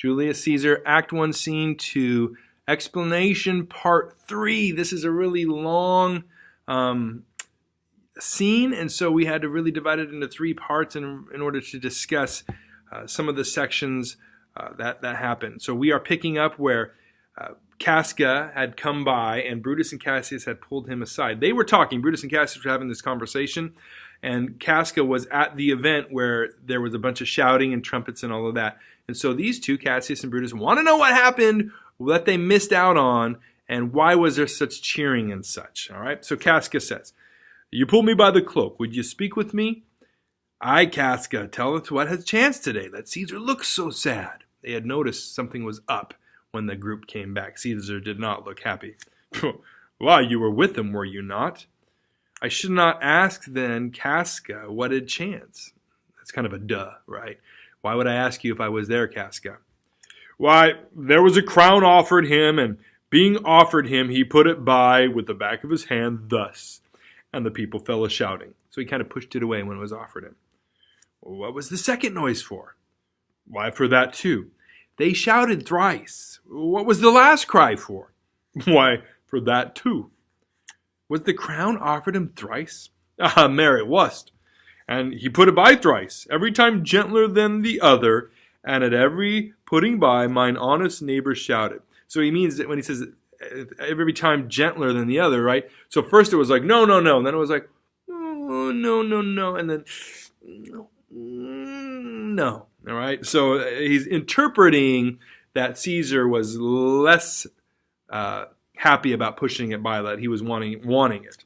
Julius Caesar, Act 1, Scene 2, Explanation Part 3. This is a really long scene, and so we had to really divide it into 3 parts in order to discuss some of the sections that happened. So we are picking up where Casca had come by and Brutus and Cassius had pulled him aside. They were talking. Brutus and Cassius were having this conversation, and Casca was at the event where there was a bunch of shouting and trumpets and all of that. And so these two, Cassius and Brutus, want to know what happened, what they missed out on, and why was there such cheering and such. All right. So Casca says, "You pulled me by the cloak. Would you speak with me?" "Aye, Casca, tell us what has chanced today, that Caesar looks so sad." They had noticed something was up when the group came back. Caesar did not look happy. "Why, you were with him, were you not?" "I should not ask then, Casca, what had chanced." That's kind of a duh, right? Why would I ask you if I was there, Casca? "Why, there was a crown offered him, and being offered him, he put it by with the back of his hand thus, and the people fell a-shouting." So he kind of pushed it away when it was offered him. "What was the second noise for?" "Why, for that too." "They shouted thrice." "What was the last cry for?" "Why, for that too." "Was the crown offered him thrice?" "Ah, marry, it was. And he put it by thrice, every time gentler than the other, and at every putting by, mine honest neighbor shouted." So he means that when he says every time gentler than the other, right? So first it was like, no, no, no. And then it was like, oh, no, no, no. And then, no. All right. So he's interpreting that Caesar was less happy about pushing it by, that he was wanting it.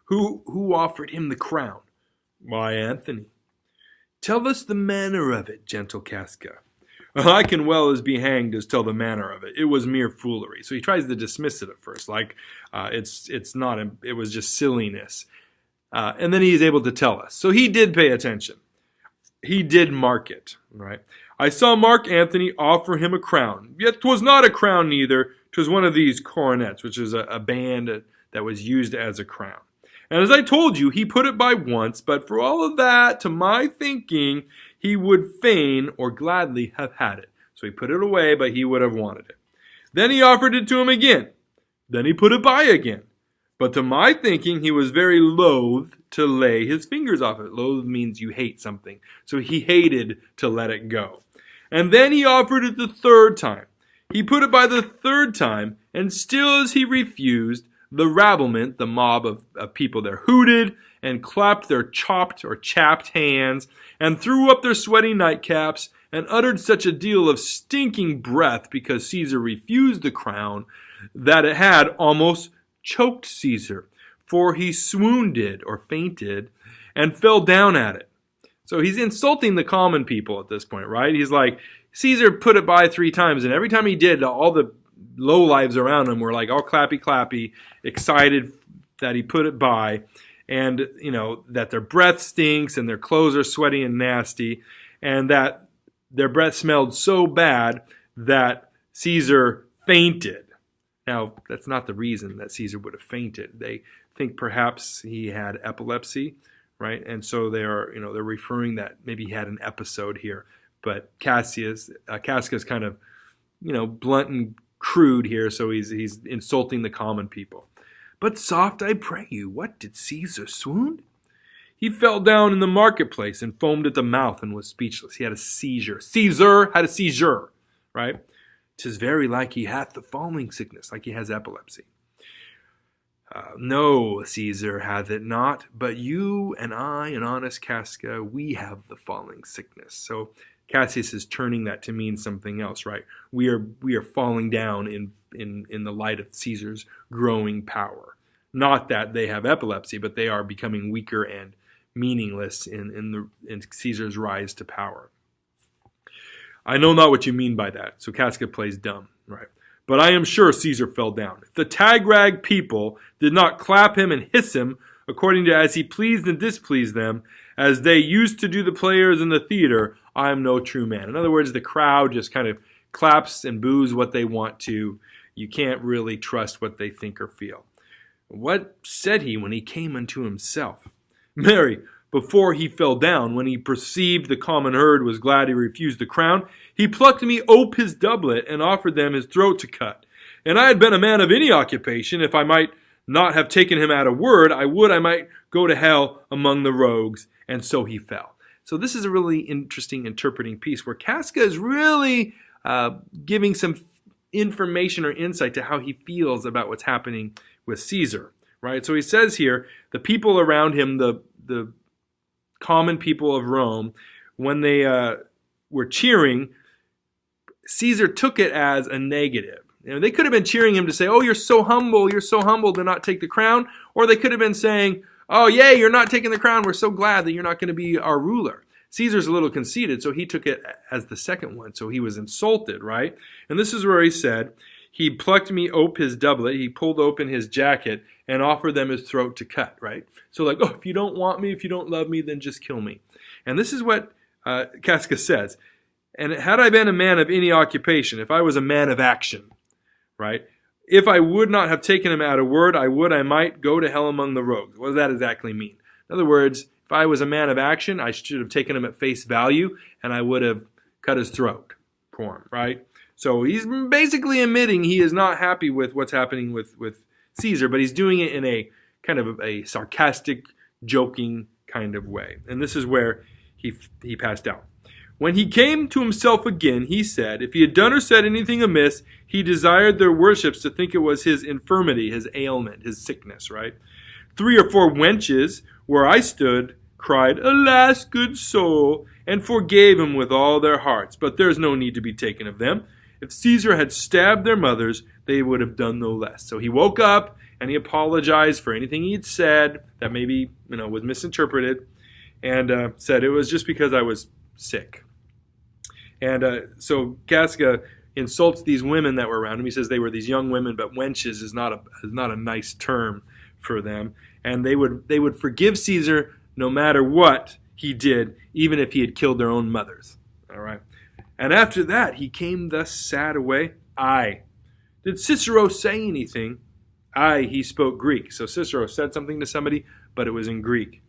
Who offered him the crown?" "Why, Anthony." "Tell us the manner of it, gentle Casca." "I can well as be hanged as tell the manner of it. It was mere foolery." So he tries to dismiss it at first, like it's not. It was just silliness, and then he's able to tell us. So he did pay attention. He did mark it, right? "I saw Mark Antony offer him a crown. Yet 'twas not a crown neither. 'Twas one of these coronets," which is a band that was used as a crown. "And as I told you, he put it by once, but for all of that, to my thinking, he would fain or gladly have had it." So he put it away, but he would have wanted it. "Then he offered it to him again. Then he put it by again. But to my thinking, he was very loath to lay his fingers off it." Loath means you hate something. So he hated to let it go. "And then he offered it the third time. He put it by the third time, and still as he refused, the rabblement," the mob of people there, "hooted and clapped their chopped or chapped hands and threw up their sweaty nightcaps and uttered such a deal of stinking breath because Caesar refused the crown that it had almost choked Caesar, for he swoonded or fainted and fell down at it." So he's insulting the common people at this point, right? He's like, Caesar put it by 3 times, and every time he did, all the lowlives around him were like all clappy clappy, excited that he put it by, and that their breath stinks and their clothes are sweaty and nasty, and that their breath smelled so bad that Caesar fainted. Now, that's not the reason that Caesar would have fainted. They think perhaps he had epilepsy, right? And so they're referring that maybe he had an episode here. But Casca's kind of, blunt and crude here, so he's insulting the common people. "But soft, I pray you, what did Caesar swoon?" "He fell down in the marketplace and foamed at the mouth and was speechless." He had a seizure. Caesar had a seizure, right? "'Tis very like he hath the falling sickness," like he has epilepsy. "No, Caesar hath it not, but you and I and honest Casca, we have the falling sickness." So Cassius is turning that to mean something else, right? We are falling down in the light of Caesar's growing power. Not that they have epilepsy, but they are becoming weaker and meaningless in Caesar's rise to power. "I know not what you mean by that." So Casca plays dumb, right? "But I am sure Caesar fell down. If the tag-rag people did not clap him and hiss him according to as he pleased and displeased them, as they used to do the players in the theater, I am no true man." In other words, the crowd just kind of claps and boos what they want to. You can't really trust what they think or feel. "What said he when he came unto himself?" "Marry, before he fell down. When he perceived the common herd was glad he refused the crown, he plucked me ope his doublet and offered them his throat to cut. And I had been a man of any occupation, if I might not have taken him at a word, I might go to hell among the rogues. And so he fell. So this is a really interesting interpreting piece where Casca is really giving some information or insight to how he feels about what's happening with Caesar, right? So he says here, the people around him, the common people of Rome, when they were cheering, Caesar took it as a negative. You know, they could have been cheering him to say, oh, you're so humble to not take the crown. Or they could have been saying, oh, yay, you're not taking the crown. We're so glad that you're not going to be our ruler. Caesar's a little conceited, so he took it as the second one. So he was insulted, right? And this is where he said, he plucked me ope his doublet, he pulled open his jacket, and offered them his throat to cut, right? So like, oh, if you don't want me, if you don't love me, then just kill me. And this is what Casca says. And had I been a man of any occupation, if I was a man of action, right? If I would not have taken him at a word, I might go to hell among the rogues. What does that exactly mean? In other words, if I was a man of action, I should have taken him at face value, and I would have cut his throat for him, right? So he's basically admitting he is not happy with what's happening with Caesar, but he's doing it in a kind of a sarcastic, joking kind of way. And this is where he passed out. When he came to himself again, he said, if he had done or said anything amiss, he desired their worships to think it was his infirmity, his ailment, his sickness, right? 3 or 4 wenches, where I stood, cried, alas, good soul, and forgave him with all their hearts. But there's no need to be taken of them. If Caesar had stabbed their mothers, they would have done no less. So he woke up, and he apologized for anything he had said that maybe was misinterpreted, and said it was just because I was sick. And so Casca insults these women that were around him. He says they were these young women, but wenches is not a nice term for them. And they would forgive Caesar no matter what he did, even if he had killed their own mothers. All right. And after that, he came thus sad away. Aye. Did Cicero say anything? Aye, he spoke Greek. So Cicero said something to somebody, but it was in Greek.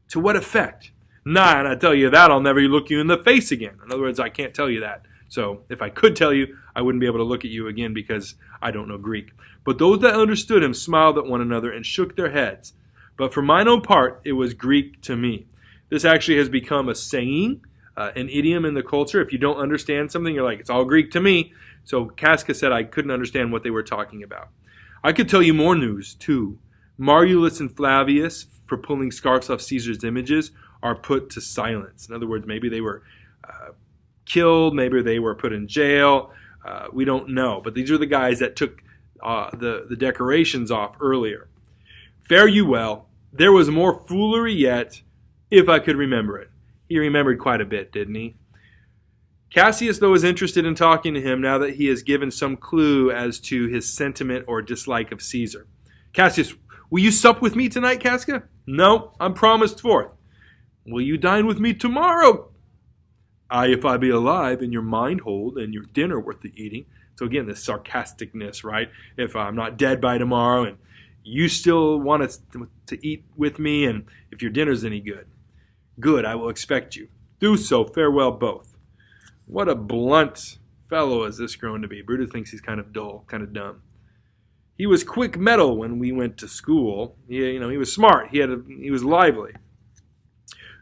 To what effect? Nah, and I tell you that, I'll never look you in the face again. In other words, I can't tell you that. So if I could tell you, I wouldn't be able to look at you again because I don't know Greek. But those that understood him smiled at one another and shook their heads. But for mine own part, it was Greek to me. This actually has become a saying, an idiom in the culture. If you don't understand something, you're like, it's all Greek to me. So Casca said I couldn't understand what they were talking about. I could tell you more news, too. Marulus and Flavius, for pulling scarfs off Caesar's images, are put to silence. In other words, maybe they were killed, maybe they were put in jail. We don't know. But these are the guys that took the decorations off earlier. Fare you well. There was more foolery yet, if I could remember it. He remembered quite a bit, didn't he? Cassius, though, is interested in talking to him now that he has given some clue as to his sentiment or dislike of Caesar. Cassius, will you sup with me tonight, Casca? No, I'm promised forth. Will you dine with me tomorrow? Aye, if I be alive and your mind hold and your dinner worth the eating. So again, this sarcasticness, right? If I'm not dead by tomorrow and you still want to eat with me and if your dinner's any good. Good, I will expect you. Do so, farewell both. What a blunt fellow is this grown to be. Brutus thinks he's kind of dull, kind of dumb. He was quick mettle when we went to school. He was smart. He was lively.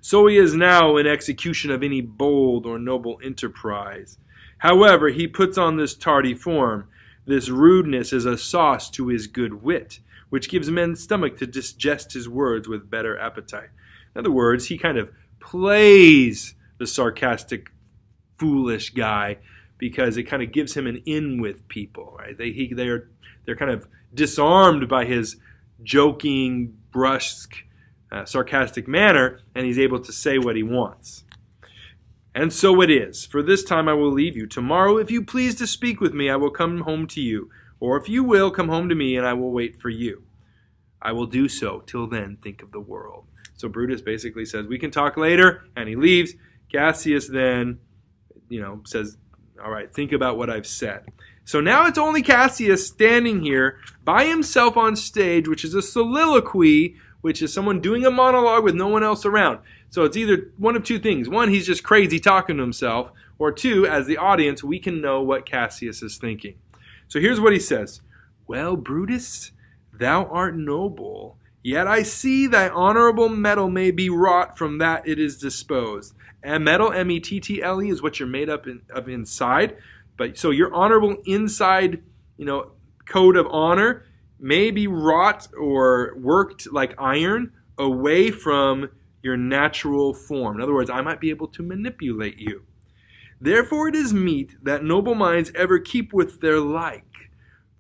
So he is now in execution of any bold or noble enterprise. However, he puts on this tardy form. This rudeness is a sauce to his good wit, which gives men's stomach to digest his words with better appetite. In other words, he kind of plays the sarcastic, foolish guy because it kind of gives him an in with people. Right? They're kind of disarmed by his joking, brusque, sarcastic manner, and he's able to say what he wants. And so it is. For this time I will leave you. Tomorrow, if you please to speak with me, I will come home to you. Or if you will, come home to me, and I will wait for you. I will do so. Till then, think of the world. So Brutus basically says, we can talk later, and he leaves. Cassius then, says, all right, think about what I've said. So now it's only Cassius standing here by himself on stage, which is a soliloquy which is someone doing a monologue with no one else around. So it's either one of two things. One, he's just crazy talking to himself, or two, as the audience, we can know what Cassius is thinking. So here's what he says. Well, Brutus, thou art noble, yet I see thy honorable metal may be wrought from that it is disposed. And metal, M-E-T-T-L-E, is what you're made up of inside. But so your honorable inside, code of honor may be wrought or worked like iron away from your natural form. In other words, I might be able to manipulate you. Therefore it is meet that noble minds ever keep with their like,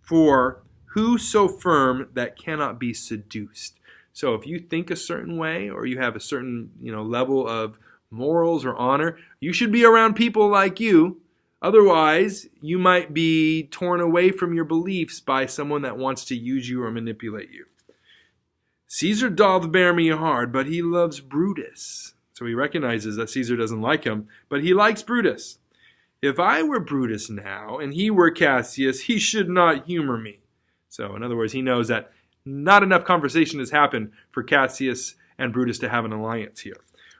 for who so firm that cannot be seduced? So if you think a certain way, or you have a certain level of morals or honor, you should be around people like you. Otherwise, you might be torn away from your beliefs by someone that wants to use you or manipulate you. Caesar doth bear me hard, but he loves Brutus. So he recognizes that Caesar doesn't like him, but he likes Brutus. If I were Brutus now, and he were Cassius, he should not humor me. So in other words, he knows that not enough conversation has happened for Cassius and Brutus to have an alliance here.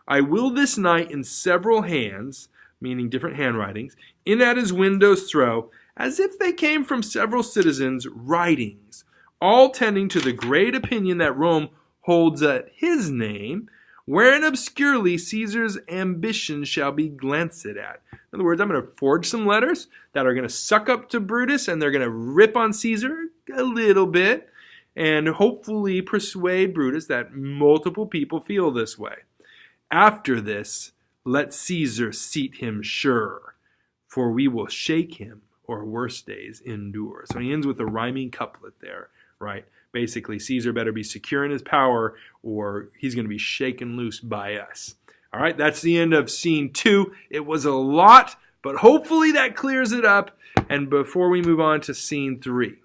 I will this night in several hands, meaning different handwritings, in at his windows throw, as if they came from several citizens, writings, all tending to the great opinion that Rome holds at his name, wherein obscurely Caesar's ambition shall be glanced at. In other words, I'm going to forge some letters that are going to suck up to Brutus, and they're going to rip on Caesar a little bit, and hopefully persuade Brutus that multiple people feel this way. After this, let Caesar seat him sure, for we will shake him, or worse days endure. So he ends with a rhyming couplet there, right? Basically, Caesar better be secure in his power, or he's going to be shaken loose by us. All right, that's the end of scene 2. It was a lot, but hopefully that clears it up. And before we move on to scene 3.